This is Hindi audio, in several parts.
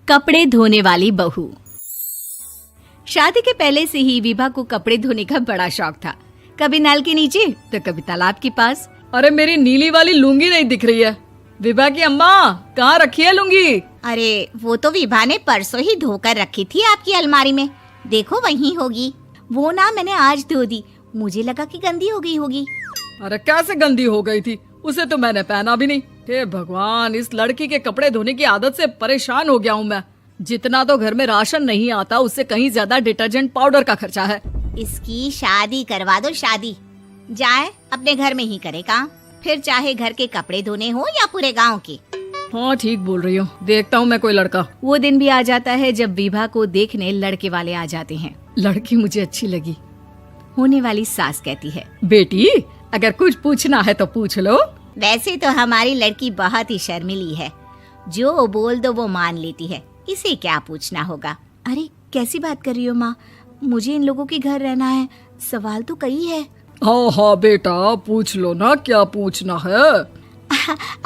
कपड़े धोने वाली बहू। शादी के पहले से ही विभा को कपड़े धोने का बड़ा शौक था। कभी नल के नीचे तो कभी तालाब के पास। अरे मेरी नीली वाली लुंगी नहीं दिख रही है। विभा की अम्मा, कहाँ रखी है लुंगी? अरे वो तो विभा ने परसों ही धोकर रखी थी आपकी अलमारी में, देखो वहीं होगी। वो ना मैंने आज धो दी, मुझे लगा कि गंदी हो गई होगी। अरे कैसे गंदी हो गई थी? उसे तो मैंने पहना भी नहीं। हे भगवान, इस लड़की के कपड़े धोने की आदत से परेशान हो गया हूँ मैं। जितना तो घर में राशन नहीं आता, उससे कहीं ज्यादा डिटर्जेंट पाउडर का खर्चा है। इसकी शादी करवा दो, शादी जाए अपने घर में ही करे काम, फिर चाहे घर के कपड़े धोने हो या पूरे गांव के। हाँ ठीक बोल रही हूँ, देखता हूँ मैं कोई लड़का। वो दिन भी आ जाता है जब विभा को देखने लड़के वाले आ जाते हैं। लड़की मुझे अच्छी लगी। होने वाली सास कहती है, बेटी अगर कुछ पूछना है तो पूछ लो। वैसे तो हमारी लड़की बहुत ही शर्मीली है, जो बोल दो वो मान लेती है, इसे क्या पूछना होगा। अरे कैसी बात कर रही हो माँ, मुझे इन लोगों के घर रहना है, सवाल तो कई है। हाँ हाँ बेटा, पूछ लो ना, क्या पूछना है।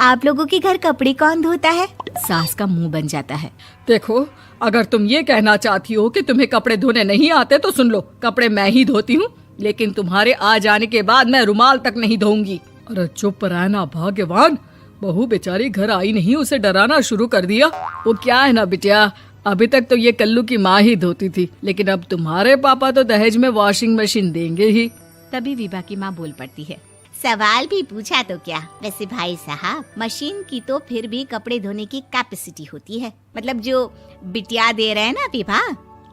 आप लोगों के घर कपड़े कौन धोता है? सास का मुंह बन जाता है। देखो, अगर तुम ये कहना चाहती हो कि तुम्हें कपड़े धोने नहीं आते तो सुन लो, कपड़े मैं ही धोती हूँ, लेकिन तुम्हारे आ जाने के बाद मैं रुमाल तक नहीं धोऊंगी। अरे चुप रहना भाग्यवान, बहू बेचारी घर आई नहीं, उसे डराना शुरू कर दिया। वो क्या है ना बिटिया, अभी तक तो ये कल्लू की माँ ही धोती थी, लेकिन अब तुम्हारे पापा तो दहेज में वॉशिंग मशीन देंगे ही। तभी विभा की माँ बोल पड़ती है, सवाल भी पूछा तो क्या। वैसे भाई साहब, मशीन की तो फिर भी कपड़े धोने की कैपेसिटी होती है। मतलब जो बिटिया दे रहे हैं ना विभा,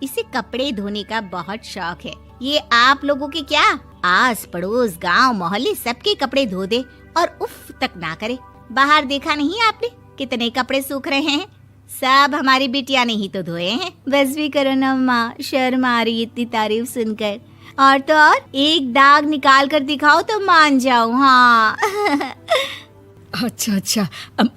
इसे कपड़े धोने का बहुत शौक है। ये आप लोगों के क्या, आस पड़ोस गांव मोहल्ले सबके कपड़े धो दे और उफ तक ना करे। बाहर देखा नहीं आपने कितने कपड़े सूख रहे हैं? सब हमारी बिटिया ने ही तो धोए हैं। बस भी करो ना माँ, शर्म आ रही इतनी तारीफ सुनकर। और तो और एक दाग निकाल कर दिखाओ तो मान जाऊं। हाँ अच्छा,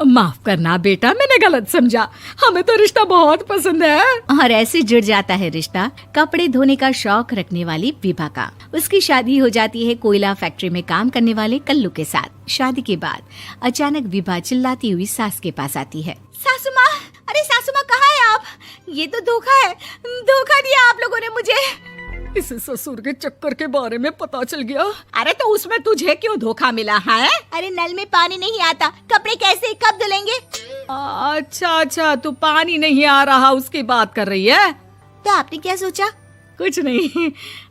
माफ करना बेटा, मैंने गलत समझा। हमें तो रिश्ता बहुत पसंद है। और ऐसे जुड़ जाता है रिश्ता कपड़े धोने का शौक रखने वाली विभा का। उसकी शादी हो जाती है कोयला फैक्ट्री में काम करने वाले कल्लू के साथ। शादी के बाद अचानक विभा चिल्लाती हुई सास के पास आती है। सासू माँ, अरे सासू माँ कहाँ है आप? ये तो धोखा है, धोखा दिया आप लोगों ने मुझे। इसे ससुर के चक्कर के बारे में पता चल गया। अरे तो उसमें तुझे क्यों धोखा मिला है? अरे नल में पानी नहीं आता, कपड़े कैसे कब धुलेंगे? अच्छा, तू पानी नहीं आ रहा उसकी बात कर रही है। तो आपने क्या सोचा? कुछ नहीं।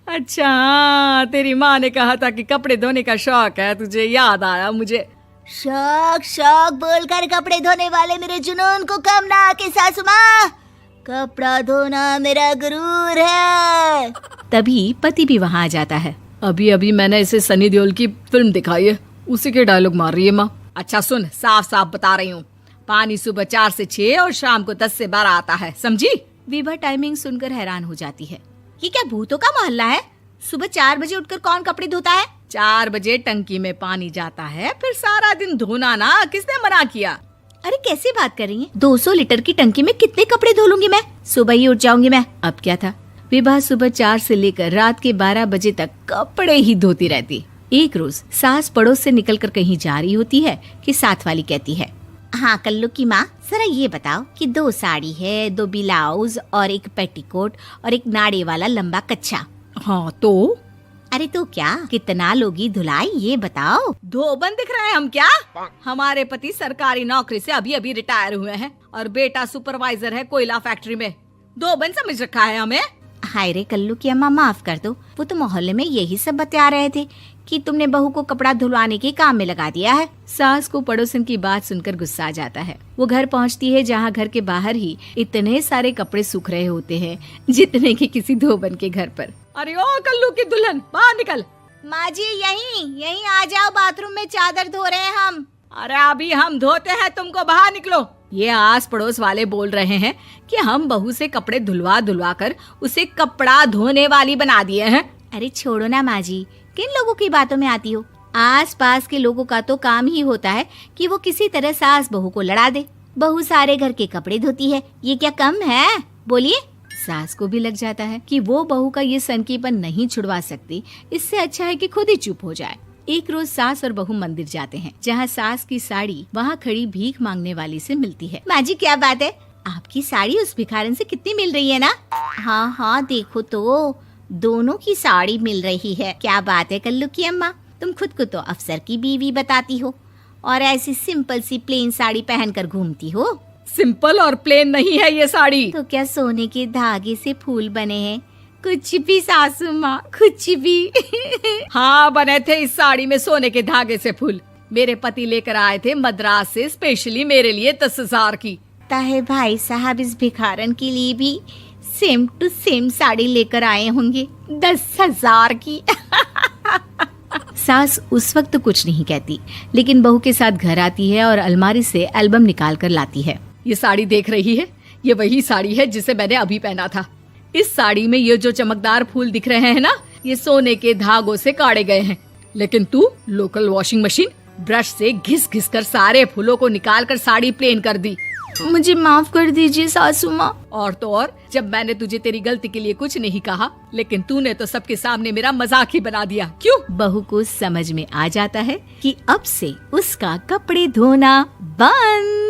अच्छा, तेरी माँ ने कहा था कि कपड़े धोने का शौक है तुझे, याद आया मुझे। शौक बोलकर कपड़े धोने वाले मेरे जुनून को कम ना आके सासू माँ, कपड़ा धोना मेरा गुरूर है। तभी पति भी वहाँ आ जाता है। अभी मैंने इसे सनी देओल की फिल्म दिखाई है, उसी के डायलॉग मार रही है माँ। अच्छा सुन, साफ साफ बता रही हूँ, पानी सुबह 4 से 6 और शाम को 10 से 12 आता है, समझी? विभा टाइमिंग सुनकर हैरान हो जाती है। ये क्या भूतों का मोहल्ला है? सुबह 4 बजे उठकर कौन कपड़े धोता है? 4 बजे टंकी में पानी जाता है, फिर सारा दिन धोना ना, किसने मना किया? अरे कैसी बात कर रही हैं? 200 लीटर की टंकी में कितने कपड़े धो लूंगी मैं? सुबह ही उठ जाऊंगी मैं। अब क्या था, विभा सुबह 4 से लेकर रात के 12 बजे तक कपड़े ही धोती रहती। एक रोज सास पड़ोस से निकलकर कहीं जा रही होती है कि साथ वाली कहती है, हाँ कल्लू की माँ, जरा ये बताओ कि 2 साड़ी है, 2 ब्लाउज और एक पेटीकोट और एक नाड़े वाला लंबा कच्छा। हाँ तो? अरे तो क्या, कितना लोगी धुलाई ये बताओ। धोबन दिख रहे हैं हम क्या? हमारे पति सरकारी नौकरी से अभी रिटायर हुए हैं और बेटा सुपरवाइजर है कोयला फैक्ट्री में। धोबन समझ रखा है हमें? हाय रे कल्लू की अम्मा, माफ कर दो, वो तो मोहल्ले में यही सब बता रहे थे कि तुमने बहू को कपड़ा धुलवाने के काम में लगा दिया है। सास को पड़ोसन की बात सुनकर गुस्सा आ जाता है। वो घर पहुंचती है जहां घर के बाहर ही इतने सारे कपड़े सूख रहे होते हैं जितने कि किसी धोबन के घर पर। अरे ओ कल्लू की दुल्हन, बाहर निकल। माँ जी यहीं आ जाओ, बाथरूम में चादर धो रहे हैं हम। अरे अभी हम धोते हैं, तुमको बाहर निकलो। ये आस पड़ोस वाले बोल रहे हैं कि हम बहू से कपड़े धुलवा कर उसे कपड़ा धोने वाली बना दिए हैं। अरे छोड़ो ना माँ जी, किन लोगों की बातों में आती हो? आस पास के लोगों का तो काम ही होता है कि वो किसी तरह सास बहू को लड़ा दे। बहू सारे घर के कपड़े धोती है, ये क्या कम है? बोलिए। सास को भी लग जाता है कि वो बहू का ये सनकीपन नहीं छुड़वा सकती, इससे अच्छा है कि खुद ही चुप हो जाए। एक रोज सास और बहू मंदिर जाते हैं, जहाँ सास की साड़ी वहाँ खड़ी भीख मांगने वाली से मिलती है। माँ जी क्या बात है, आपकी साड़ी उस भिखारन से कितनी मिल रही है ना? हाँ हाँ देखो तो, दोनों की साड़ी मिल रही है। क्या बात है कल्लू की अम्मा, तुम खुद को तो अफसर की बीवी बताती हो और ऐसी सिंपल सी प्लेन साड़ी पहनकर घूमती हो। सिंपल और प्लेन नहीं है ये साड़ी। तो क्या सोने के धागे से फूल बने हैं? कुछ भी सासू माँ, कुछ भी। हाँ बने थे इस साड़ी में सोने के धागे से फूल। मेरे पति लेकर आए थे मद्रास से स्पेशली मेरे लिए 10,000 की। ताहे भाई साहब इस भिखारन के लिए भी सेम टू सेम साड़ी लेकर आए होंगे 10,000 की। सास उस वक्त तो कुछ नहीं कहती, लेकिन बहू के साथ घर आती है और अलमारी से एल्बम निकाल कर लाती है। ये साड़ी देख रही है, ये वही साड़ी है जिसे मैंने अभी पहना था। इस साड़ी में ये जो चमकदार फूल दिख रहे हैं ना, ये सोने के धागों से काढ़े गए हैं। लेकिन तू लोकल वॉशिंग मशीन ब्रश से घिस घिस कर सारे फूलों को निकाल कर साड़ी प्लेन कर दी। मुझे माफ कर दीजिए सासू माँ। और तो और, जब मैंने तुझे तेरी गलती के लिए कुछ नहीं कहा, लेकिन तूने तो सबके सामने मेरा मजाक ही बना दिया। क्यों? बहू को समझ में आ जाता है कि अब से उसका कपड़े धोना बंद।